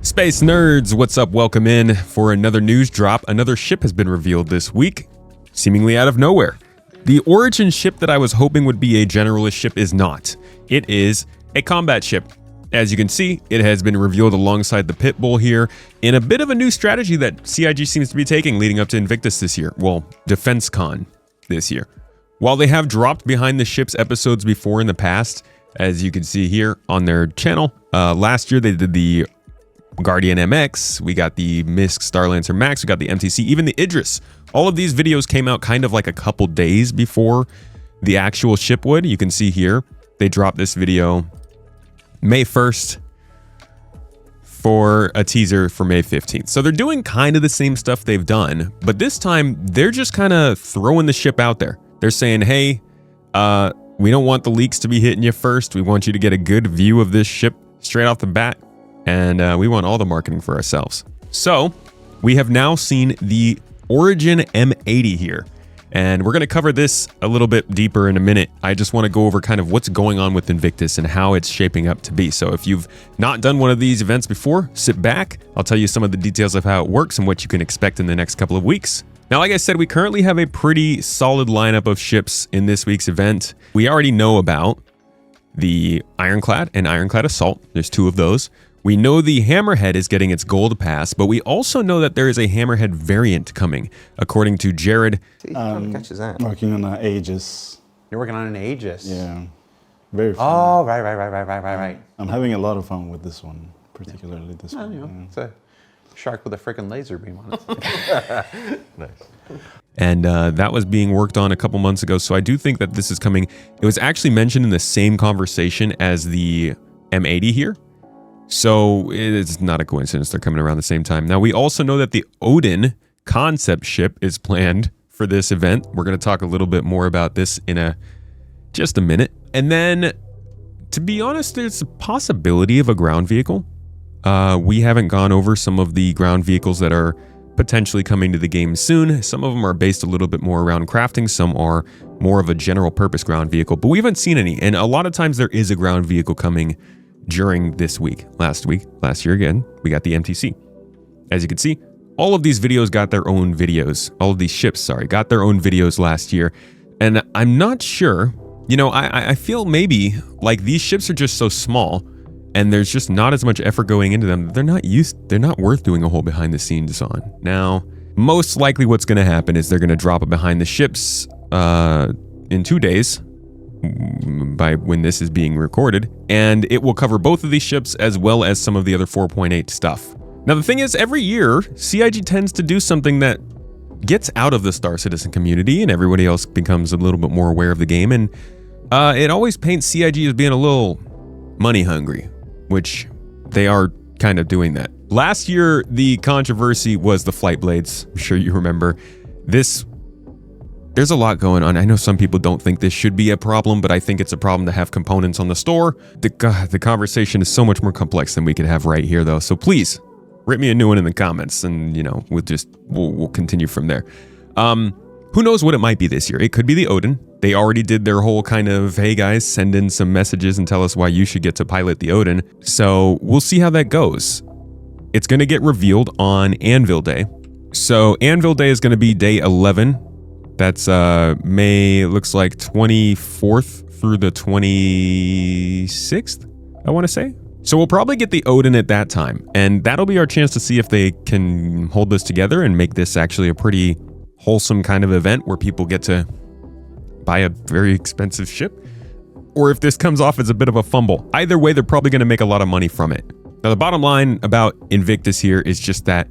Space nerds, what's up? Welcome in for another news drop. Another ship has been revealed this week, seemingly out of nowhere. The Origin ship that I was hoping would be a generalist ship is not. It is a combat ship. As you can see, it has been revealed alongside the Pitbull here in a bit of a new strategy that CIG seems to be taking leading up to Invictus this year. Well, DefenseCon this year. While they have dropped behind the ships episodes before in the past, as you can see here on their channel, last year they did the Guardian MX, we got the MISC Starlancer Max, we got the MTC, even the Idris. All of these videos came out kind of like a couple days before the actual ship would. You can see here, they dropped this video May 1st for a teaser for May 15th. So they're doing kind of the same stuff they've done, but this time they're just kind of throwing the ship out there. They're saying, hey, we don't want the leaks to be hitting you first. We want you to get a good view of this ship straight off the bat. And we want all the marketing for ourselves. So we have now seen the Origin M80 here. And we're going to cover this a little bit deeper in a minute. I just want to go over kind of what's going on with Invictus and how it's shaping up to be. So if you've not done one of these events before, sit back. I'll tell you some of the details of how it works and what you can expect in the next couple of weeks. Now, like I said, we currently have a pretty solid lineup of ships in this week's event. We already know about the Ironclad and Ironclad Assault. There's two of those. We know the Hammerhead is getting its gold pass, but we also know that there is a Hammerhead variant coming, according to Jared. Catches that. Working on an Aegis. You're working on an Aegis. Yeah, very fun. Oh, right. I'm having a lot of fun with this one, particularly this one. You know, it's a shark with a freaking laser beam on it. Nice. And that was being worked on a couple months ago, so I do think that this is coming. It was actually mentioned in the same conversation as the M80 here. So it's not a coincidence they're coming around the same time. Now, we also know that the Odin concept ship is planned for this event. We're going to talk a little bit more about this in just a minute. And then, to be honest, there's a possibility of a ground vehicle. We haven't gone over some of the ground vehicles that are potentially coming to the game soon. Some of them are based a little bit more around crafting. Some are more of a general purpose ground vehicle, but we haven't seen any. And a lot of times there is a ground vehicle coming during this week. Last year again, we got the MTC. As you can see, all of these videos got their own videos. All of these ships, sorry, got their own videos last year. And I'm not sure, you know, I feel maybe like these ships are just so small and there's just not as much effort going into them. They're not worth doing a whole behind the scenes on. Now, most likely what's going to happen is they're going to drop it behind the ships in 2 days, by when this is being recorded, and it will cover both of these ships as well as some of the other 4.8 stuff. Now, the thing is, every year, CIG tends to do something that gets out of the Star Citizen community and everybody else becomes a little bit more aware of the game, and it always paints CIG as being a little money hungry, which they are kind of doing that. Last year, the controversy was the flight blades. I'm sure you remember. There's a lot going on. I know some people don't think this should be a problem, but I think it's a problem to have components on the store. The conversation is so much more complex than we could have right here, though. So please, rip me a new one in the comments, and you know we'll continue from there. Who knows what it might be this year? It could be the Odin. They already did their whole kind of, hey guys, send in some messages and tell us why you should get to pilot the Odin. So we'll see how that goes. It's going to get revealed on Anvil Day. So Anvil Day is going to be day 11. That's May, looks like 24th through the 26th, I want to say. So we'll probably get the Odin at that time, and that'll be our chance to see if they can hold this together and make this actually a pretty wholesome kind of event where people get to buy a very expensive ship, or if this comes off as a bit of a fumble. Either way, they're probably going to make a lot of money from it. Now, the bottom line about Invictus here is just that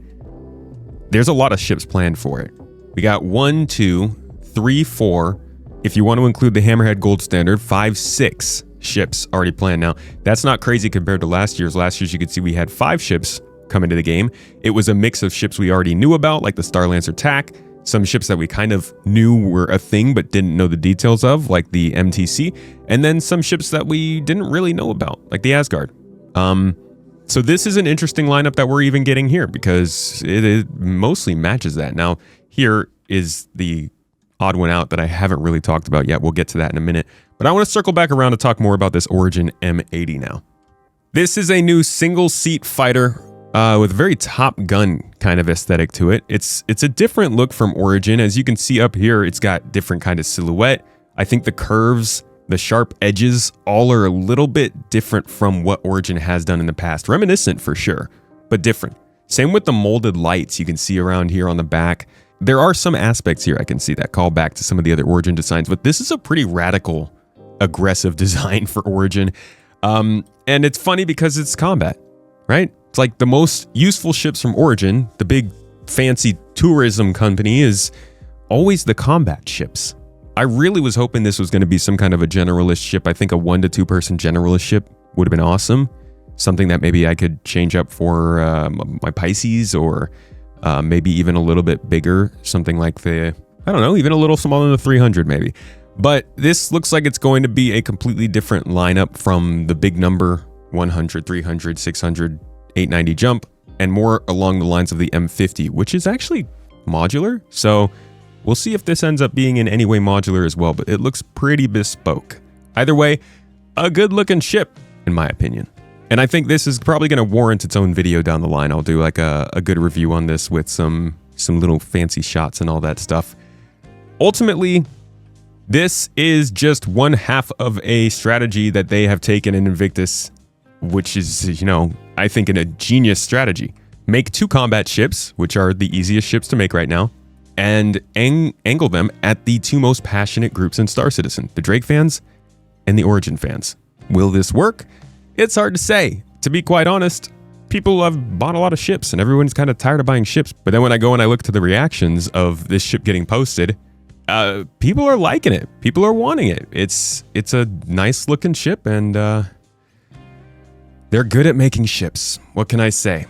there's a lot of ships planned for it. We got 1, 2, 3, 4. If you want to include the Hammerhead Gold Standard, 5, 6 ships already planned. Now, that's not crazy compared to last year's. Last year's, you could see we had 5 ships come into the game. It was a mix of ships we already knew about, like the Starlancer TAC, some ships that we kind of knew were a thing but didn't know the details of, like the MTC, and then some ships that we didn't really know about, like the Asgard. So this is an interesting lineup that we're even getting here because it mostly matches that. Now, here is the odd one out that I haven't really talked about yet. We'll get to that in a minute. But I want to circle back around to talk more about this Origin M80 now. This is a new single-seat fighter with a very Top Gun kind of aesthetic to it. It's a different look from Origin. As you can see up here, it's got different kind of silhouette. I think the curves, the sharp edges, all are a little bit different from what Origin has done in the past. Reminiscent for sure, but different. Same with the molded lights you can see around here on the back. There are some aspects here I can see that call back to some of the other Origin designs, but this is a pretty radical, aggressive design for Origin. And it's funny because it's combat, right? It's like the most useful ships from Origin, the big fancy tourism company, is always the combat ships. I really was hoping this was going to be some kind of a generalist ship. I think a 1 to 2 person generalist ship would have been awesome. Something that maybe I could change up for my Pisces, or maybe even a little bit bigger. Something like the, I don't know, even a little smaller than the 300 maybe. But this looks like it's going to be a completely different lineup from the big number 100, 300, 600, 890 jump, and more along the lines of the M50, which is actually modular. So we'll see if this ends up being in any way modular as well, but it looks pretty bespoke. Either way, a good looking ship, in my opinion. And I think this is probably going to warrant its own video down the line. I'll do like a good review on this with some little fancy shots and all that stuff. Ultimately, this is just one half of a strategy that they have taken in Invictus, which is, you know, I think a genius strategy. Make 2 combat ships, which are the easiest ships to make right now, and angle them at the 2 most passionate groups in Star Citizen, the Drake fans and the Origin fans. Will this work? It's hard to say. To be quite honest, people have bought a lot of ships and everyone's kind of tired of buying ships. But then when I go and I look to the reactions of this ship getting posted, people are liking it. People are wanting it. It's a nice looking ship, and they're good at making ships. What can I say?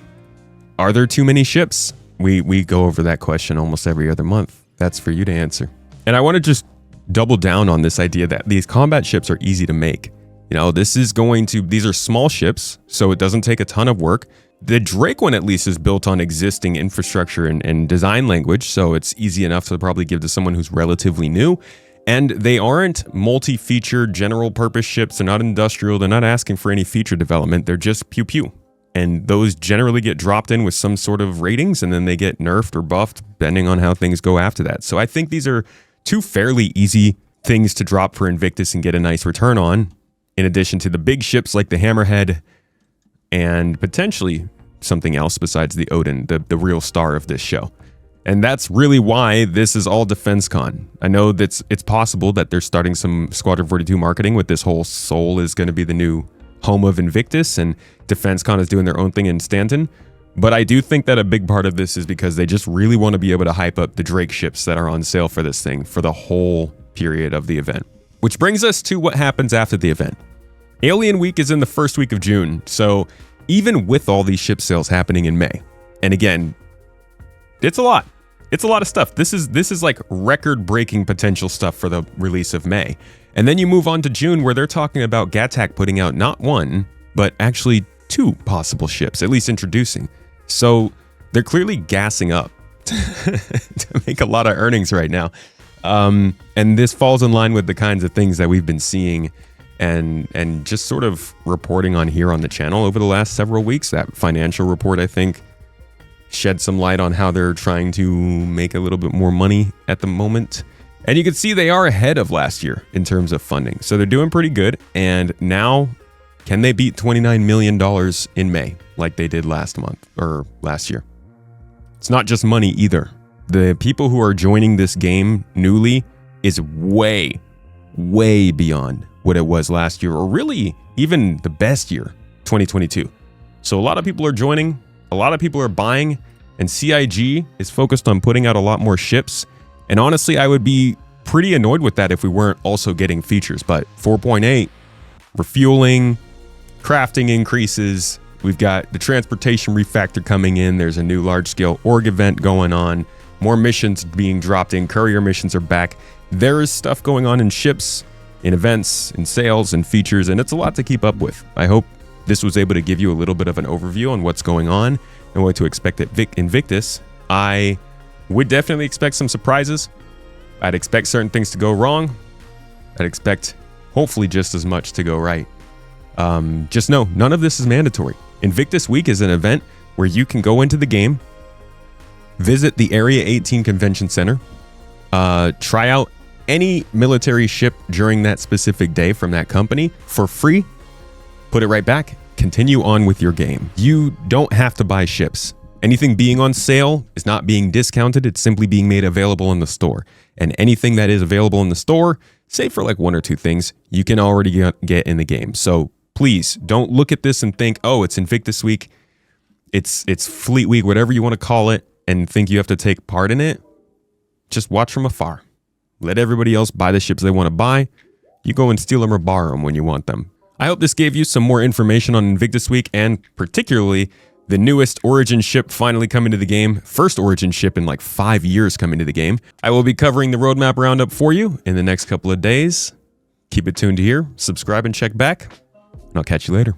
Are there too many ships? We go over that question almost every other month. That's for you to answer. And I want to just double down on this idea that these combat ships are easy to make. You know, these are small ships, so it doesn't take a ton of work. The Drake one at least is built on existing infrastructure and design language, so it's easy enough to probably give to someone who's relatively new. And they aren't multi-feature general purpose ships. They're not industrial. They're not asking for any feature development. They're just pew-pew. And those generally get dropped in with some sort of ratings, and then they get nerfed or buffed depending on how things go after that. So I think these are 2 fairly easy things to drop for Invictus and get a nice return on, in addition to the big ships like the Hammerhead and potentially something else besides the Odin, the real star of this show. And that's really why this is all DefenseCon. I know that it's possible that they're starting some Squadron 42 marketing with this whole Seoul is going to be the new home of Invictus, and DefenseCon is doing their own thing in Stanton. But I do think that a big part of this is because they just really want to be able to hype up the Drake ships that are on sale for this thing for the whole period of the event. Which brings us to what happens after the event. Alien Week is in the first week of June, so even with all these ship sales happening in May, and again, it's a lot. It's a lot of stuff. This is like record-breaking potential stuff for the release of May. And then you move on to June, where they're talking about Gattac putting out not 1, but actually 2 possible ships, at least introducing. So they're clearly gassing up to make a lot of earnings right now. And this falls in line with the kinds of things that we've been seeing and just sort of reporting on here on the channel over the last several weeks. That financial report, I think, shed some light on how they're trying to make a little bit more money at the moment. And you can see they are ahead of last year in terms of funding. So they're doing pretty good. And now, can they beat $29 million in May like they did last month or last year? It's not just money either. The people who are joining this game newly is way, way beyond what it was last year, or really even the best year, 2022. So a lot of people are joining, a lot of people are buying, and CIG is focused on putting out a lot more ships. And honestly, I would be pretty annoyed with that if we weren't also getting features. But 4.8, refueling, crafting increases, we've got the transportation refactor coming in, there's a new large-scale org event going on, more missions being dropped in, courier missions are back. There is stuff going on in ships, in events, in sales, and features, and it's a lot to keep up with. I hope this was able to give you a little bit of an overview on what's going on and what to expect at Invictus. I would definitely expect some surprises. I'd expect certain things to go wrong. I'd expect hopefully just as much to go right. Just know, none of this is mandatory. Invictus Week is an event where you can go into the game, visit the Area 18 Convention Center, try out any military ship during that specific day from that company for free, put it right back, continue on with your game. You don't have to buy ships. Anything being on sale is not being discounted, it's simply being made available in the store. And anything that is available in the store, say for like 1 or 2 things, you can already get in the game. So please don't look at this and think, oh, it's Invictus Week, it's Fleet Week, whatever you want to call it, and think you have to take part in it. Just watch from afar. Let everybody else buy the ships they want to buy. You go and steal them or borrow them when you want them. I hope this gave you some more information on Invictus Week, and particularly the newest Origin ship finally coming to the game. First Origin ship in like 5 years coming to the game. I will be covering the roadmap roundup for you in the next couple of days. Keep it tuned here, subscribe and check back, and I'll catch you later.